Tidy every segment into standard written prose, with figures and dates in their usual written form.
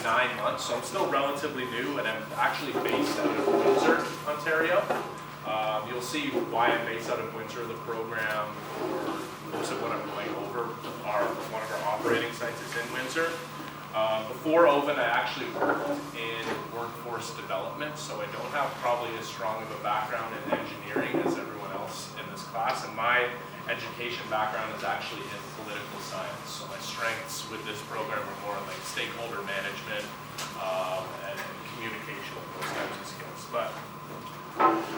9 months, so I'm still relatively new, and I'm actually based out of Windsor, Ontario. You'll see why I'm based out of Windsor. The program, or most of what I'm going over, one of our operating sites is in Windsor. Before OVIN, I actually worked in workforce development, so I don't have probably as strong of a background in engineering as everyone else in this class, and my education background is actually in political science. So my strengths with this program are more like stakeholder management and communication, those types of skills. But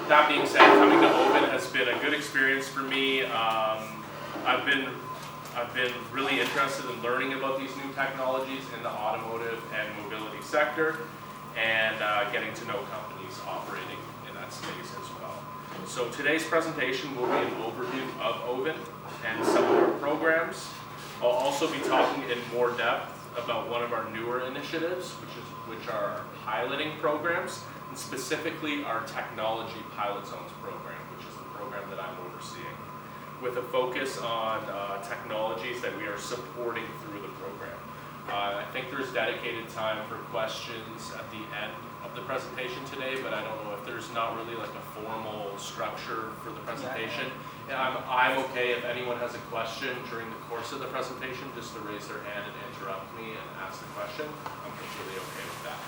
that being said, coming to OVIN has been a good experience for me. I've been really interested in learning about these new technologies in the automotive and mobility sector, and getting to know companies operating in that space as well. So today's presentation will be an overview of OVIN and some of our programs. I'll also be talking in more depth about one of our newer initiatives, which are our piloting programs, and specifically our Technology Pilot Zones program, which is the program that I'm overseeing, with a focus on technologies that we are supporting through the program. I think there's dedicated time for questions at the end of the presentation today, but I don't know if there's not really like a formal structure for the presentation. I'm okay if anyone has a question during the course of the presentation, just to raise their hand and interrupt me and ask the question. I'm completely okay with that.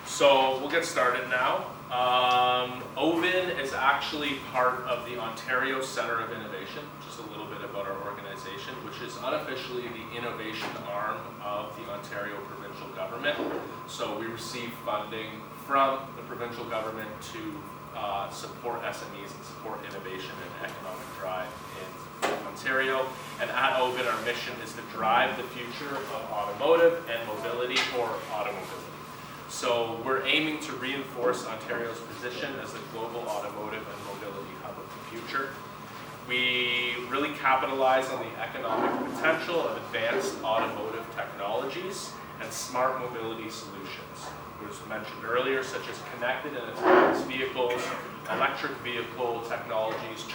So we'll get started now. OVIN is actually part of the Ontario Centre of Innovation, just a little bit about our organization, which is unofficially the innovation arm of the Ontario provincial government. So we receive funding from the provincial government to support SMEs and support innovation and economic drive in Ontario. And at OVIN, our mission is to drive the future of automotive and mobility, or automobility. So we're aiming to reinforce Ontario's position as the global automotive and mobility hub of the future. We really capitalize on the economic potential of advanced automotive technologies and smart mobility solutions. It was mentioned earlier, such as connected and autonomous vehicles, electric vehicle technologies,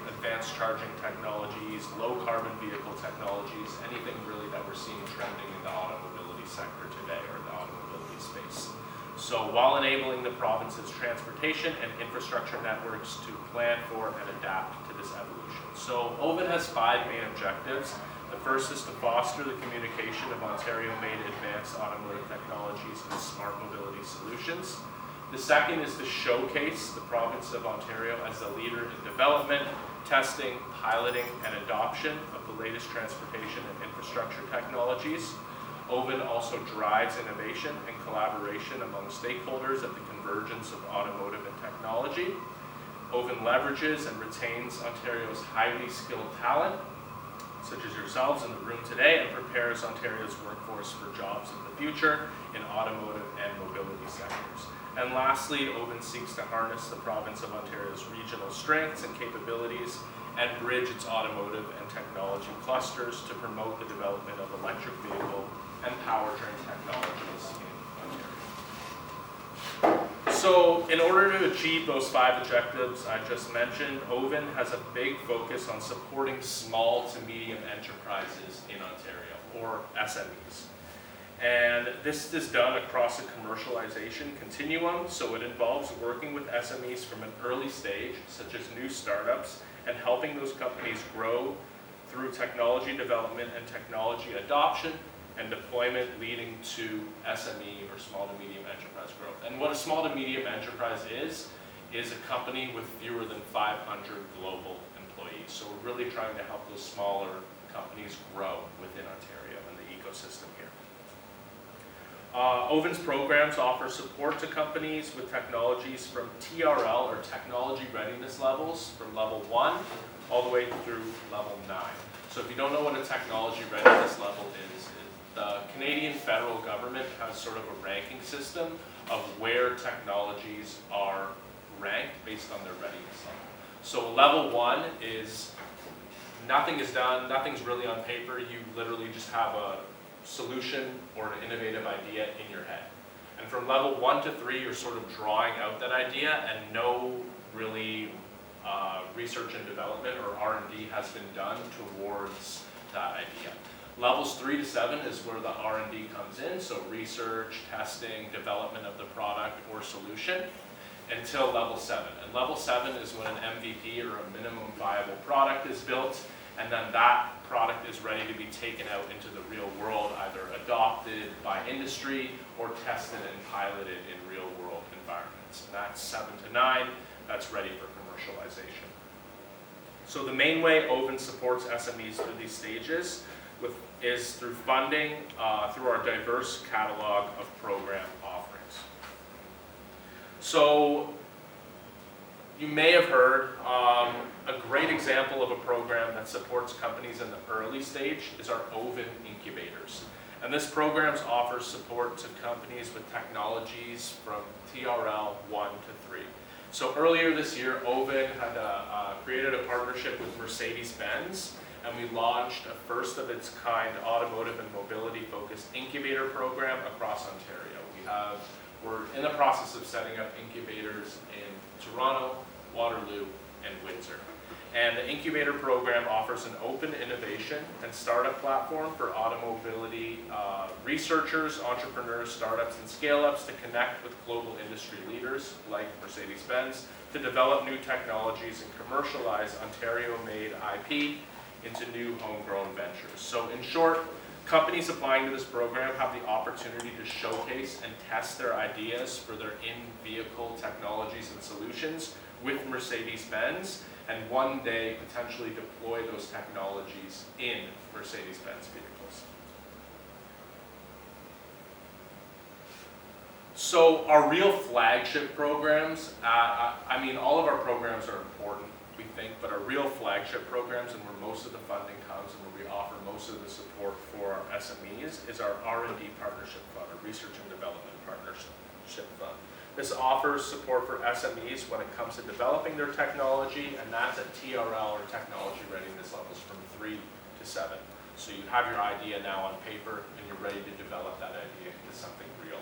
advanced charging technologies, low carbon vehicle technologies, anything really that we're seeing trending in the automobility sector today, or the automobility space. So while enabling the province's transportation and infrastructure networks to plan for and adapt to this evolution. So OVIN has 5 main objectives. The first is to foster the communication of Ontario-made advanced automotive technologies and smart mobility solutions. The second is to showcase the province of Ontario as a leader in development, testing, piloting, and adoption of the latest transportation and infrastructure technologies. OVIN also drives innovation and collaboration among stakeholders at the convergence of automotive and technology. OVIN leverages and retains Ontario's highly skilled talent, such as yourselves in the room today, and prepares Ontario's workforce for jobs in the future in automotive and mobility sectors. And lastly, OVIN seeks to harness the province of Ontario's regional strengths and capabilities and bridge its automotive and technology clusters to promote the development of electric vehicle and powertrain technologies in Ontario. So in order to achieve those 5 objectives I just mentioned, OVIN has a big focus on supporting small to medium enterprises in Ontario, or SMEs. And this is done across a commercialization continuum, so it involves working with SMEs from an early stage, such as new startups, and helping those companies grow through technology development and technology adoption and deployment, leading to SME, or small to medium enterprise growth. And what a small to medium enterprise is a company with fewer than 500 global employees. So we're really trying to help those smaller companies grow within Ontario and the ecosystem here. OVIN's programs offer support to companies with technologies from TRL, or technology readiness levels, from level 1 all the way through level 9. So if you don't know what a technology readiness level is, the Canadian federal government has sort of a ranking system of where technologies are ranked based on their readiness level. So level 1 is nothing is done, nothing's really on paper, you literally just have a solution or an innovative idea in your head. And from level 1 to 3, you're sort of drawing out that idea, and no really research and development, or R&D, has been done towards that idea. Levels 3 to 7 is where the R&D comes in, so research, testing, development of the product or solution, until level 7. And level 7 is when an MVP or a minimum viable product is built, and then that product is ready to be taken out into the real world, either adopted by industry or tested and piloted in real world environments. And that's 7 to 9, that's ready for commercialization. So the main way OVIN supports SMEs through these stages is through funding, through our diverse catalog of program offerings. So you may have heard a great example of a program that supports companies in the early stage is our OVIN incubators. And this program offers support to companies with technologies from TRL 1 to 3. So earlier this year, OVIN had created a partnership with Mercedes-Benz, and we launched a first of its kind automotive and mobility focused incubator program across Ontario. We're in the process of setting up incubators in Toronto, Waterloo, and Windsor. And the incubator program offers an open innovation and startup platform for automobility researchers, entrepreneurs, startups, and scale-ups to connect with global industry leaders like Mercedes-Benz to develop new technologies and commercialize Ontario-made IP into new homegrown ventures. So in short, companies applying to this program have the opportunity to showcase and test their ideas for their in-vehicle technologies and solutions with Mercedes-Benz, and one day potentially deploy those technologies in Mercedes-Benz vehicles. So our real flagship programs, I mean, all of our programs are important, we think, but our real flagship programs and where most of the funding comes and where we offer most of the support for our SMEs is our R&D Partnership Fund, or Research and Development Partnership Fund. This offers support for SMEs when it comes to developing their technology, and that's at TRL, or technology readiness levels, from 3 to 7. So you have your idea now on paper and you're ready to develop that idea into something real.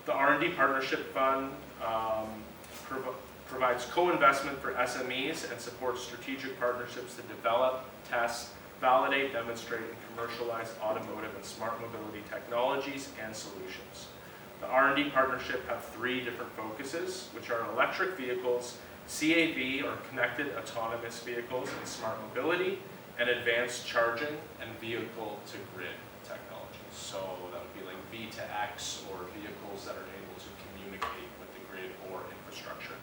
The R&D Partnership Fund provides co-investment for SMEs and supports strategic partnerships to develop, test, validate, demonstrate, and commercialize automotive and smart mobility technologies and solutions. The R&D partnership have 3 different focuses, which are electric vehicles, CAV, or connected autonomous vehicles and smart mobility, and advanced charging and vehicle-to-grid technologies. So that would be like V2X, or vehicles that are able to communicate with the grid or infrastructure.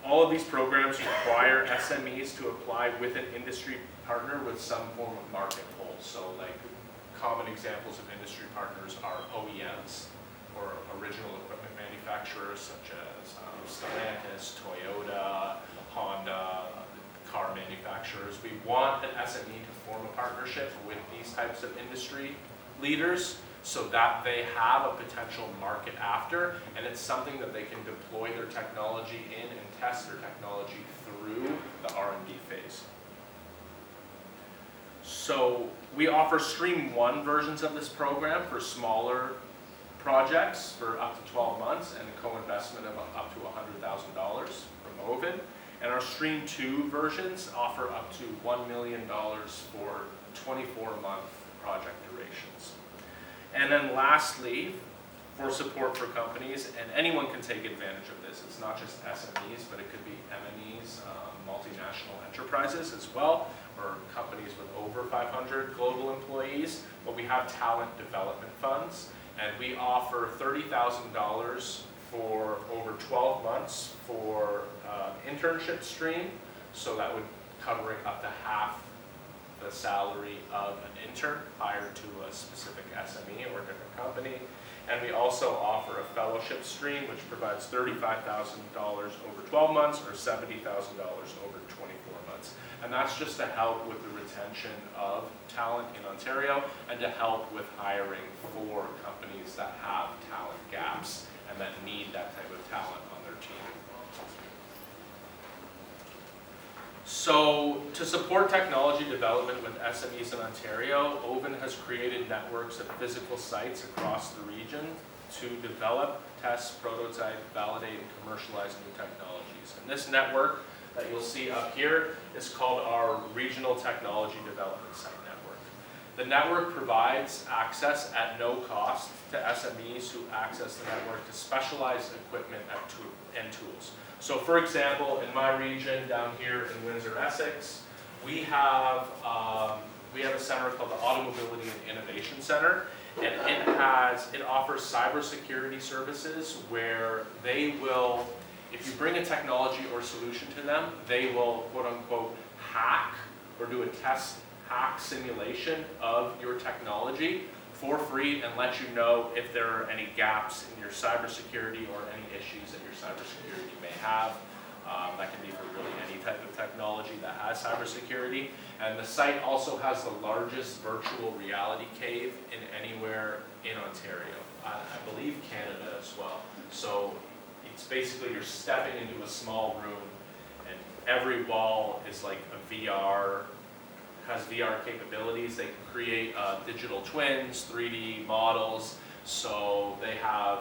All of these programs require SMEs to apply with an industry partner with some form of market pull. So like common examples of industry partners are OEMs, or original equipment manufacturers such as Stellantis, Toyota, Honda, car manufacturers. We want an SME to form a partnership with these types of industry leaders so that they have a potential market after, and it's something that they can deploy their technology in and test their technology through the R&D phase. So we offer Stream 1 versions of this program for smaller projects for up to 12 months and a co-investment of up to $100,000 from OVIN. And our Stream 2 versions offer up to $1 million for 24-month project durations. And then lastly, for support for companies, and anyone can take advantage of this. It's not just SMEs, but it could be MNEs, multinational enterprises as well, or companies with over 500 global employees. But we have talent development funds, and we offer $30,000 for over 12 months for internship stream. So that would covering up to half the salary of an intern hired to a specific SME or a different company. And we also offer a fellowship stream, which provides $35,000 over 12 months or $70,000 over 24 months. And that's just to help with the retention of talent in Ontario and to help with hiring for companies that have talent gaps and that need that type of talent on their team. So to support technology development with SMEs in Ontario, OVIN has created networks of physical sites across the region to develop, test, prototype, validate, and commercialize new technologies. And this network that you'll see up here is called our Regional Technology Development Site Network. The network provides access at no cost to SMEs who access the network to specialized equipment and tools. So for example, in my region down here in Windsor, Essex, we have a center called the Automobility and Innovation Center, and it offers cybersecurity services where they will, if you bring a technology or solution to them, they will quote unquote hack or do a test hack simulation of your technology for free and let you know if there are any gaps in your cybersecurity or any issues that your cybersecurity may have. That can be for really any type of technology that has cybersecurity. And the site also has the largest virtual reality cave in anywhere in Ontario. I believe Canada as well. So it's basically you're stepping into a small room and every wall is like a VR, has VR capabilities. They can create digital twins, 3D models. So they have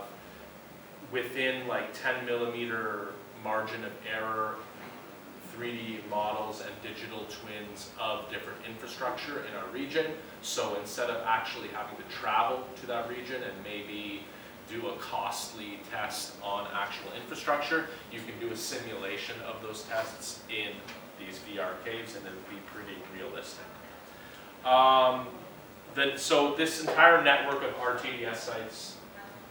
within like 10 millimeter margin of error 3D models and digital twins of different infrastructure in our region. So instead of actually having to travel to that region and maybe do a costly test on actual infrastructure, you can do a simulation of those tests in these VR caves and it would be pretty realistic. So this entire network of RTDS sites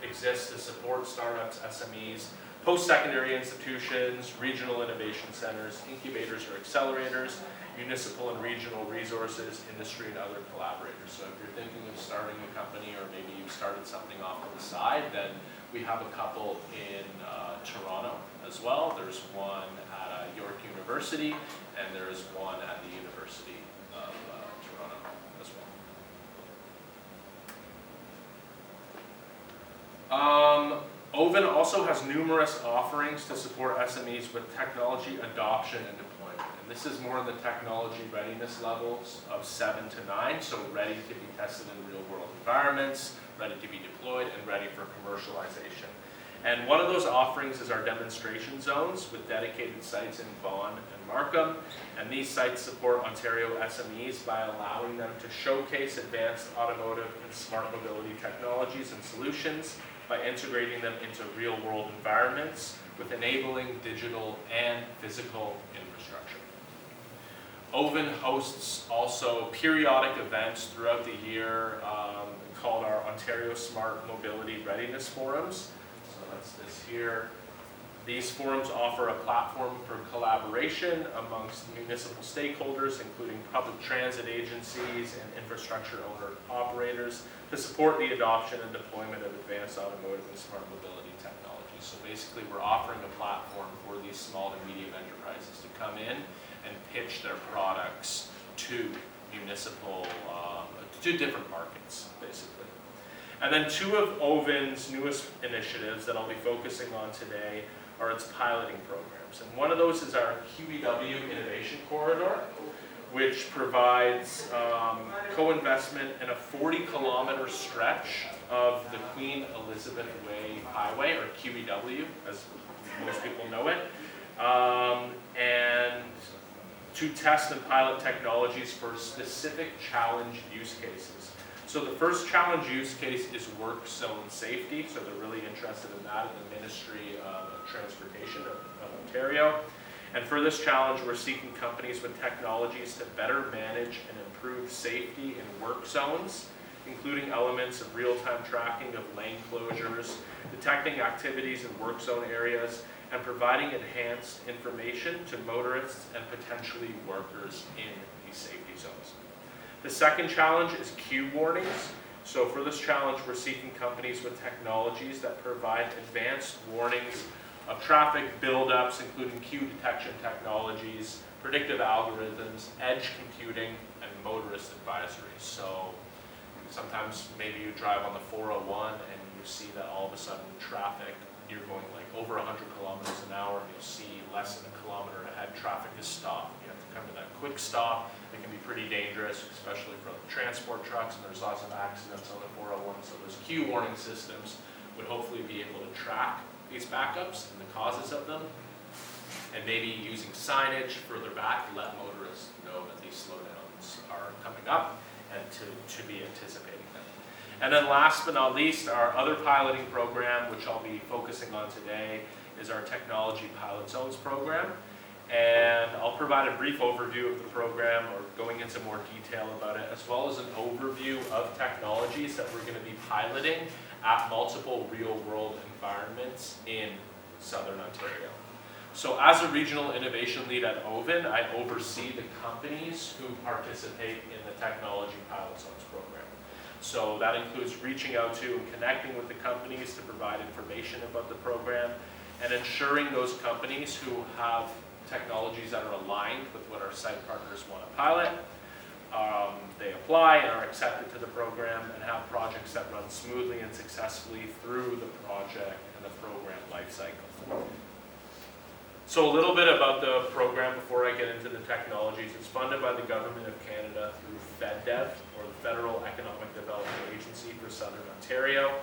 exists to support startups, SMEs, post-secondary institutions, regional innovation centers, incubators or accelerators, municipal and regional resources, industry and other collaborators. So if you're thinking of starting a company or maybe you've started something off to the side, then we have a couple in Toronto as well. There's one at York University and there is one at the University of Toronto as well. OVIN also has numerous offerings to support SMEs with technology adoption and deployment. And this is more in the technology readiness levels of 7 to 9, so ready to be tested in real world environments, ready to be deployed, and ready for commercialization. And one of those offerings is our demonstration zones with dedicated sites in Vaughan and Markham. And these sites support Ontario SMEs by allowing them to showcase advanced automotive and smart mobility technologies and solutions by integrating them into real-world environments with enabling digital and physical infrastructure. OVIN hosts also periodic events throughout the year called our Ontario Smart Mobility Readiness Forums. So that's this here. These forums offer a platform for collaboration amongst municipal stakeholders, including public transit agencies and infrastructure owner-operators, to support the adoption and deployment of advanced automotive and smart mobility technologies. So basically, we're offering a platform for these small and medium enterprises to come in and pitch their products to municipal, to different markets, basically. And then two of OVIN's newest initiatives that I'll be focusing on today are its piloting programs. And one of those is our QEW Innovation Corridor, which provides co-investment in a 40-kilometer stretch of the Queen Elizabeth Way Highway, or QEW, as most people know it, and to test and pilot technologies for specific challenge use cases. So the first challenge use case is work zone safety, so they're really interested in that in the Ministry of Transportation of Ontario. And for this challenge, we're seeking companies with technologies to better manage and improve safety in work zones, including elements of real-time tracking of lane closures, detecting activities in work zone areas, and providing enhanced information to motorists and potentially workers in these safety zones. The second challenge is queue warnings. So for this challenge, we're seeking companies with technologies that provide advanced warnings of traffic buildups, including queue detection technologies, predictive algorithms, edge computing, and motorist advisories. So sometimes maybe you drive on the 401 and you see that all of a sudden traffic, you're going like over 100 kilometers an hour and you'll see less than a kilometer ahead, traffic is stopped. You have to come to that quick stop. It can be pretty dangerous, especially for transport trucks, and there's lots of accidents on the 401. So those queue warning systems would hopefully be able to track these backups and the causes of them, and maybe using signage further back to let motorists know that these slowdowns are coming up, and to be anticipating them. And then last but not least, our other piloting program, which I'll be focusing on today, is our Technology Pilot Zones program. And I'll provide a brief overview of the program, or going into more detail about it, as well as an overview of technologies that we're going to be piloting at multiple real-world environments in Southern Ontario. So as a regional innovation lead at OVIN, I oversee the companies who participate in the Technology Pilot Zones program. So that includes reaching out to and connecting with the companies to provide information about the program, and ensuring those companies who have technologies that are aligned with what our site partners want to pilot, they apply and are accepted to the program, and have projects that run smoothly and successfully through the project and the program lifecycle. So a little bit about the program before I get into the technologies. It's funded by the Government of Canada through FedDev, or the Federal Economic Development Agency for Southern Ontario.